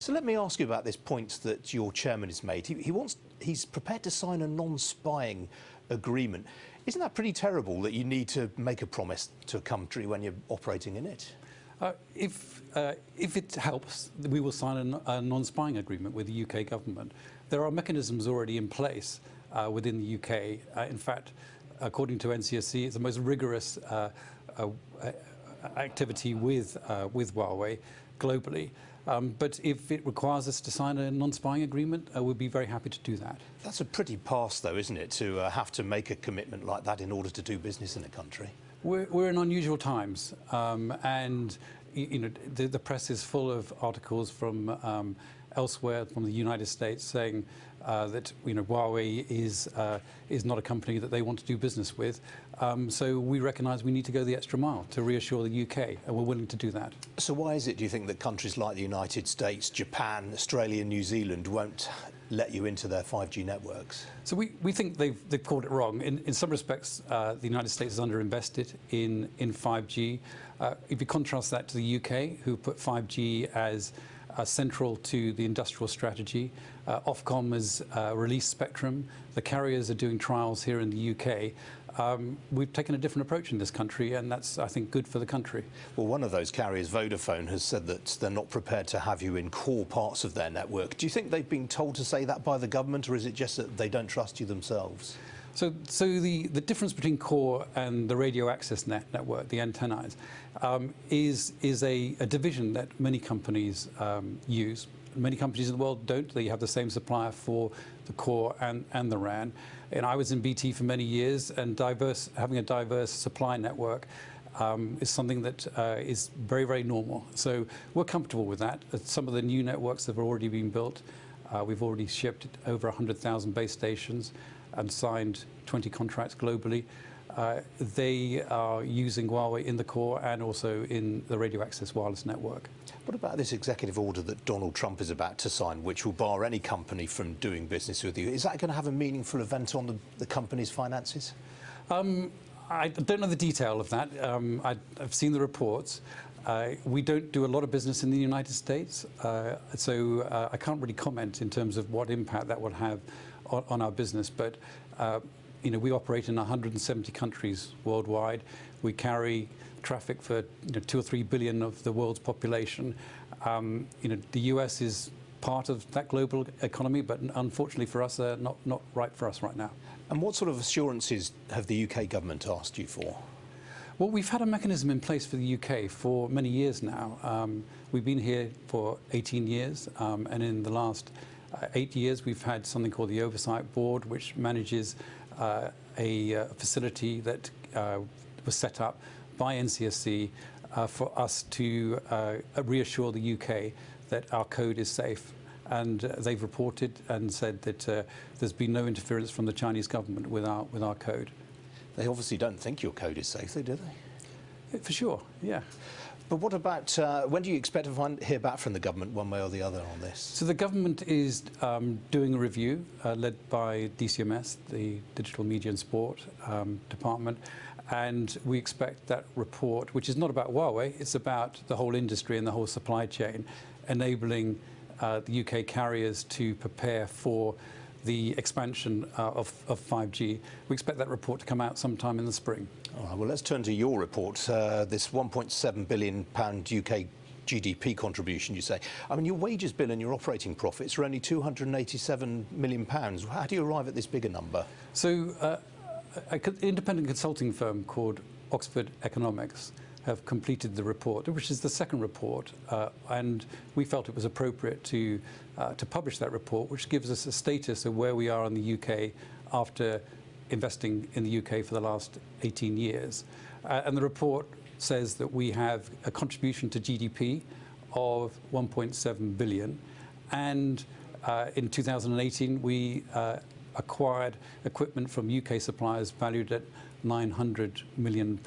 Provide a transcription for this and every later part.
So let me ask you about this point that your chairman has made. He's prepared to sign a non-spying agreement. Isn't that pretty terrible that you need to make a promise to a country when you're operating in it? If it helps, we will sign a non-spying agreement with the UK government. There are mechanisms already in place within the UK. In fact, according to NCSC, it's the most rigorous activity with Huawei globally. But if it requires us to sign a non-spying agreement, we'd be very happy to do that. That's a pretty pass, though, isn't it, to have to make a commitment like that in order to do business in a country? We're in unusual times, and the press is full of articles from elsewhere, from the United States, saying that Huawei is not a company that they want to do business with. So we recognise we need to go the extra mile to reassure the UK, and we're willing to do that. So why is it, do you think, that countries like the United States, Japan, Australia, New Zealand won't let you into their 5G networks? So we think they've called it wrong. In some respects, the United States is underinvested in 5G. If you contrast that to the UK, who put 5G as central to the industrial strategy, Ofcom has released spectrum. The carriers are doing trials here in the UK. We've taken a different approach in this country, and that's, I think, good for the country. Well, one of those carriers, Vodafone, has said that they're not prepared to have you in core parts of their network. Do you think they've been told to say that by the government, or is it just that they don't trust you themselves? So the difference between core and the radio access network, the antennas, is a division that many companies use. Many companies in the world don't. They have the same supplier for the core and the RAN. And I was in BT for many years, and having a diverse supply network is something that is very, very normal. So we're comfortable with that. Some of the new networks that have already been built, we've already shipped over 100,000 base stations and signed 20 contracts globally. They are using Huawei in the core and also in the radio access wireless network. What about this executive order that Donald Trump is about to sign, which will bar any company from doing business with you? Is that going to have a meaningful event on the company's finances? I don't know the detail of that. I've seen the reports. We don't do a lot of business in the United States, so I can't really comment in terms of what impact that will have on our business. But we operate in 170 countries worldwide. We carry traffic for 2 or 3 billion of the world's population. The US is part of that global economy, but unfortunately for us, not right for us right now. And what sort of assurances have the UK government asked you for? Well, we've had a mechanism in place for the UK for many years now. We've been here for 18 years, and in the last 8 years, we've had something called the Oversight Board, which manages a facility that was set up by NCSC for us to reassure the UK that our code is safe. And they've reported and said that there's been no interference from the Chinese government with our code. They obviously don't think your code is safe, though, do they? For sure, yeah. But what about, when do you expect to hear back from the government one way or the other on this? So the government is doing a review led by DCMS, the Digital Media and Sport Department, and we expect that report, which is not about Huawei, it's about the whole industry and the whole supply chain, enabling the UK carriers to prepare for the expansion of 5G. We expect that report to come out sometime in the spring. All right, well, let's turn to your report. This £1.7 billion UK GDP contribution, you say. I mean, your wages bill and your operating profits are only £287 million. How do you arrive at this bigger number? So, an independent consulting firm called Oxford Economics have completed the report, which is the second report, and we felt it was appropriate to publish that report, which gives us a status of where we are in the UK after investing in the UK for the last 18 years. And the report says that we have a contribution to GDP of 1.7 billion, and in 2018 we acquired equipment from UK suppliers valued at £900 million,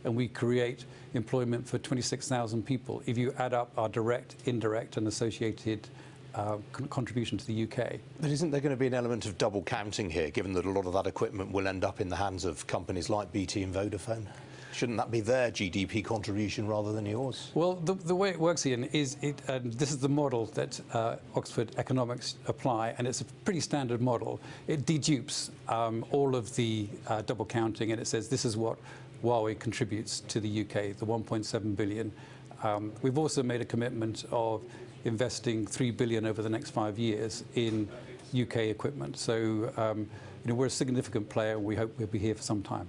and we create employment for 26,000 people if you add up our direct, indirect and associated contribution to the UK. But isn't there going to be an element of double counting here, given that a lot of that equipment will end up in the hands of companies like BT and Vodafone? Shouldn't that be their GDP contribution rather than yours? Well, the way it works, Ian, is this is the model that Oxford Economics apply, and it's a pretty standard model. It dedupes all of the double counting, and it says this is what Huawei contributes to the UK, the 1.7 billion. We've also made a commitment of investing 3 billion over the next 5 years in UK equipment. So, we're a significant player, and we hope we'll be here for some time.